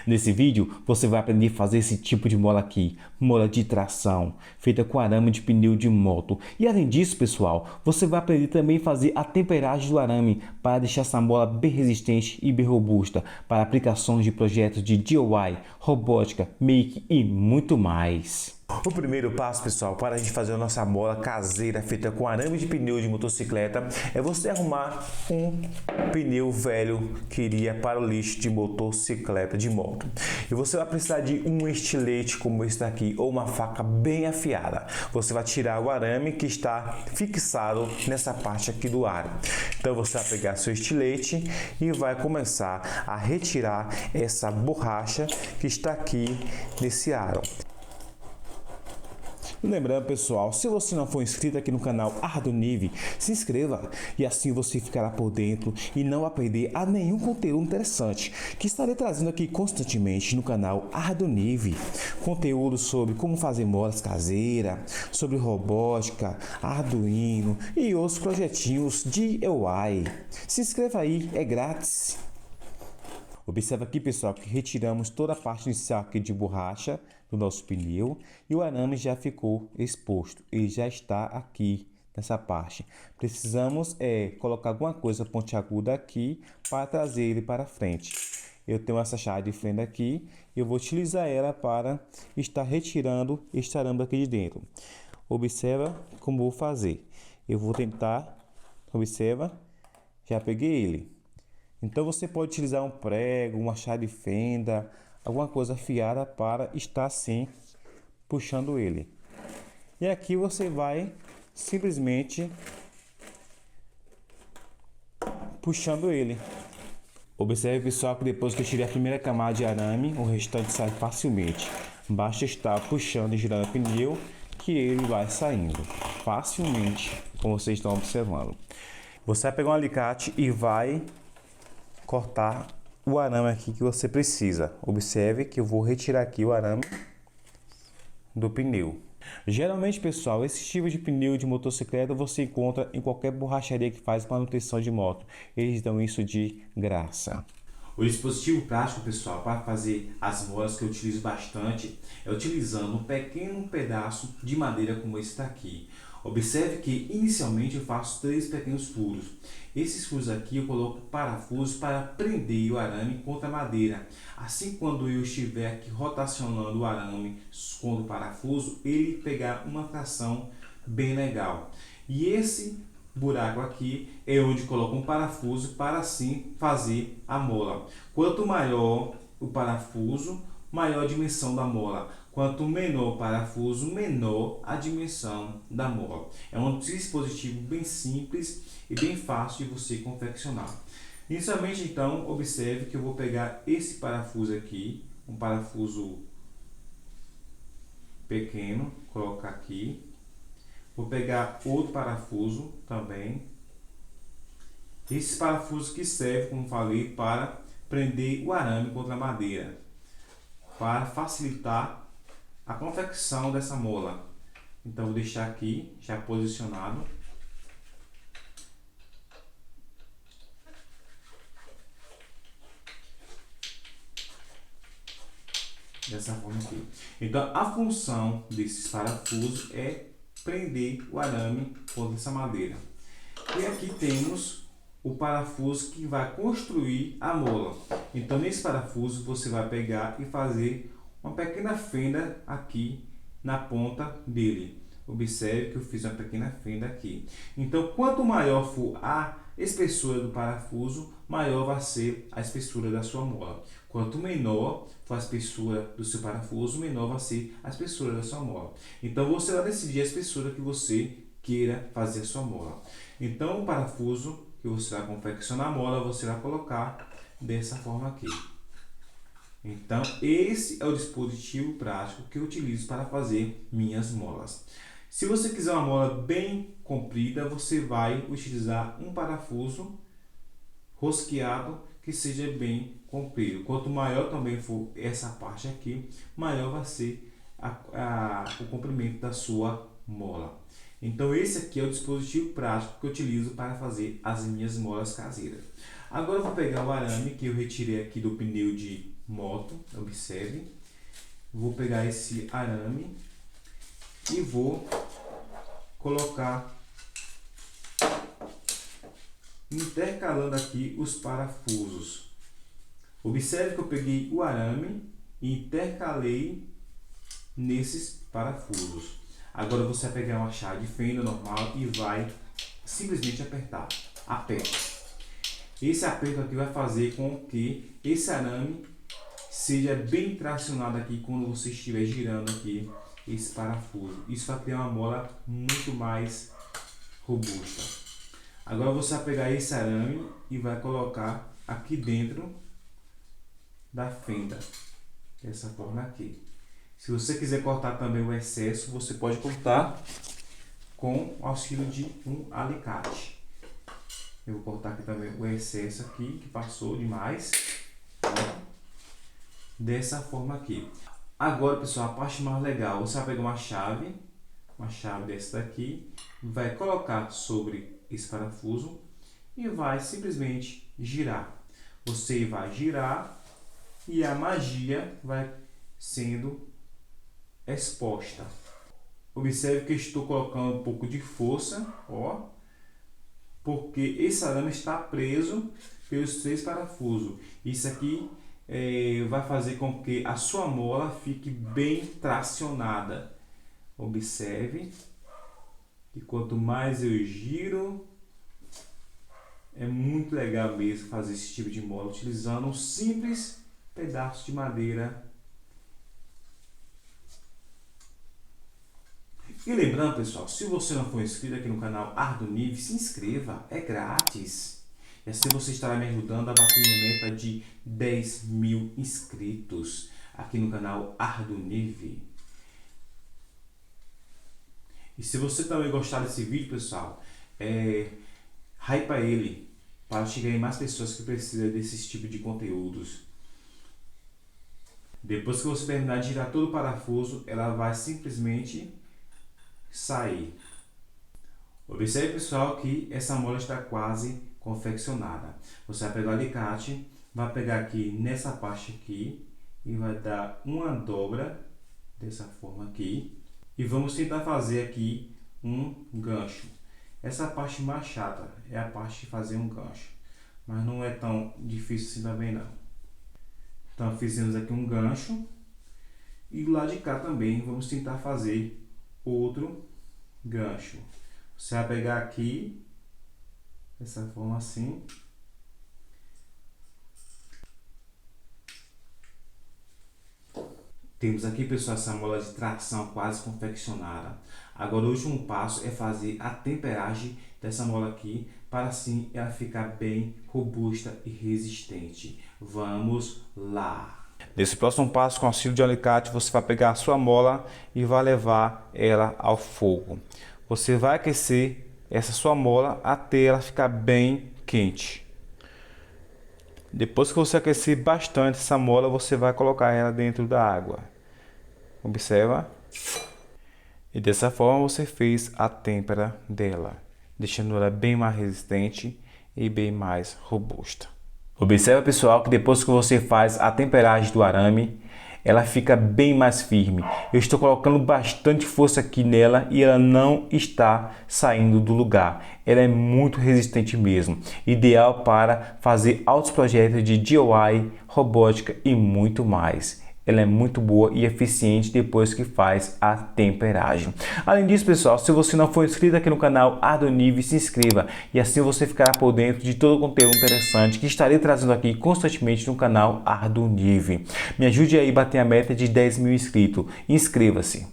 Nesse vídeo, você vai aprender a fazer esse tipo de mola aqui, mola de tração, feita com arame de pneu de moto. E além disso, pessoal, você vai aprender também a fazer a temperagem do arame para deixar essa mola bem resistente e bem robusta para aplicações de projetos de DIY, robótica, make e muito mais. O primeiro passo, pessoal, para a gente fazer a nossa mola caseira feita com arame de pneu de motocicleta é você arrumar um pneu velho que iria para o lixo de motocicleta de moto. E você vai precisar de um estilete como esse daqui ou uma faca bem afiada. Você vai tirar o arame que está fixado nessa parte aqui do aro. Então você vai pegar seu estilete e vai começar a retirar essa borracha que está aqui nesse aro. Lembrando, pessoal, se você não for inscrito aqui no canal Ardonive, se inscreva e assim você ficará por dentro e não vai perder a nenhum conteúdo interessante que estarei trazendo aqui constantemente no canal Ardonive. Conteúdo sobre como fazer molas caseiras, sobre robótica, Arduino e outros projetinhos DIY. Se inscreva aí, é grátis. Observa aqui, pessoal, que retiramos toda a parte inicial aqui de borracha do nosso pneu e o arame já ficou exposto. Ele já está aqui nessa parte. Precisamos colocar alguma coisa pontiaguda aqui para trazer ele para frente. Eu tenho essa chave de fenda aqui e eu vou utilizar ela para estar retirando este arame aqui de dentro. Observa como vou fazer. Eu vou tentar, observa, já peguei ele. Então você pode utilizar um prego, uma chave de fenda, alguma coisa afiada para estar assim puxando ele. E aqui você vai simplesmente puxando ele. Observe, pessoal, que depois que eu tirei a primeira camada de arame, o restante sai facilmente. Basta estar puxando e girando o pneu que ele vai saindo facilmente, como vocês estão observando. Você vai pegar um alicate e vai cortar o arame aqui que você precisa. Observe que eu vou retirar aqui o arame do pneu. Geralmente, pessoal, esse tipo de pneu de motocicleta você encontra em qualquer borracharia que faz manutenção de moto. Eles dão isso de graça. O dispositivo prático, pessoal, para fazer as molas que eu utilizo bastante é utilizando um pequeno pedaço de madeira como esse daqui. Observe que inicialmente eu faço 3 pequenos furos. Esses furos aqui eu coloco parafusos para prender o arame contra a madeira. Assim, quando eu estiver aqui rotacionando o arame contra o parafuso, ele pegar uma tração bem legal. E esse buraco aqui é onde coloco um parafuso para assim fazer a mola. Quanto maior o parafuso, maior a dimensão da mola. Quanto menor o parafuso, menor a dimensão da mola. É um dispositivo bem simples e bem fácil de você confeccionar. Inicialmente, então, observe que eu vou pegar esse parafuso aqui, um parafuso pequeno, colocar aqui. Vou pegar outro parafuso também. Esses parafusos que servem, como falei, para prender o arame contra a madeira, para facilitar a confecção dessa mola. Então vou deixar aqui já posicionado. Dessa forma aqui. Então a função desses parafusos é prender o arame contra essa madeira. E aqui temos o parafuso que vai construir a mola. Então nesse parafuso você vai pegar e fazer uma pequena fenda aqui na ponta dele. Observe que eu fiz uma pequena fenda aqui. Então quanto maior for a espessura do parafuso, maior vai ser a espessura da sua mola. Quanto menor for a espessura do seu parafuso, menor vai ser a espessura da sua mola. Então você vai decidir a espessura que você queira fazer a sua mola. Então o parafuso que você vai confeccionar a mola, você vai colocar dessa forma aqui. Então esse é o dispositivo prático que eu utilizo para fazer minhas molas. Se você quiser uma mola bem comprida, você vai utilizar um parafuso rosqueado que seja bem comprido. Quanto maior também for essa parte aqui, maior vai ser o comprimento da sua mola. Então esse aqui é o dispositivo prático que eu utilizo para fazer as minhas molas caseiras. Agora eu vou pegar o arame que eu retirei aqui do pneu de moto, observe. Vou pegar esse arame e vou colocar intercalando aqui os parafusos. Observe que eu peguei o arame e intercalei nesses parafusos. Agora você vai pegar uma chave de fenda normal e vai simplesmente apertar. Aperta. Esse aperto aqui vai fazer com que esse arame seja bem tracionado aqui quando você estiver girando aqui esse parafuso. Isso vai criar uma mola muito mais robusta. Agora você vai pegar esse arame e vai colocar aqui dentro da fenda, dessa forma aqui. Se você quiser cortar também o excesso, você pode cortar com o auxílio de um alicate. Eu vou cortar aqui também o excesso aqui, que passou demais. Dessa forma aqui. Agora, pessoal, a parte mais legal, você vai pegar uma chave dessa daqui, vai colocar sobre esse parafuso e vai simplesmente girar. Você vai girar e a magia vai sendo exposta. Observe que eu estou colocando um pouco de força, ó, porque esse arame está preso pelos 3 parafusos. Isso aqui vai fazer com que a sua mola fique bem tracionada. Observe que quanto mais eu giro, é muito legal mesmo fazer esse tipo de mola utilizando um simples pedaço de madeira. E lembrando, pessoal, se você não for inscrito aqui no canal Ardunive, se inscreva, é grátis. E assim você estará me ajudando a bater minha meta de 10.000 inscritos aqui no canal Ardunive. E se você também gostar desse vídeo, pessoal, hypa ele para chegar em mais pessoas que precisam desse tipo de conteúdos. Depois que você terminar de girar todo o parafuso, ela vai simplesmente sair. Observe, pessoal, que essa mola está quase confeccionada. Você vai pegar o alicate, vai pegar aqui nessa parte aqui e vai dar uma dobra dessa forma aqui e vamos tentar fazer aqui um gancho. Essa parte mais chata é a parte de fazer um gancho, mas não é tão difícil assim também não. Então fizemos aqui um gancho e do lado de cá também vamos tentar fazer outro gancho. Você vai pegar aqui dessa forma assim. Temos aqui, pessoal, essa mola de tração quase confeccionada. Agora o último passo é fazer a temperagem dessa mola aqui, para assim ela ficar bem robusta e resistente. Vamos lá! Nesse próximo passo, com o auxílio de alicate, você vai pegar a sua mola e vai levar ela ao fogo. Você vai aquecer essa sua mola até ela ficar bem quente. Depois que você aquecer bastante essa mola, você vai colocar ela dentro da água. Observa? E dessa forma você fez a têmpera dela, deixando ela bem mais resistente e bem mais robusta. Observa, pessoal, que depois que você faz a temperagem do arame, ela fica bem mais firme. Eu estou colocando bastante força aqui nela e ela não está saindo do lugar. Ela é muito resistente mesmo. Ideal para fazer altos projetos de DIY, robótica e muito mais. Ela é muito boa e eficiente depois que faz a temperagem. Além disso, pessoal, se você não for inscrito aqui no canal Ardunive, se inscreva e assim você ficará por dentro de todo o conteúdo interessante que estarei trazendo aqui constantemente no canal Ardunive. Me ajude aí a bater a meta de 10.000 inscritos. Inscreva-se!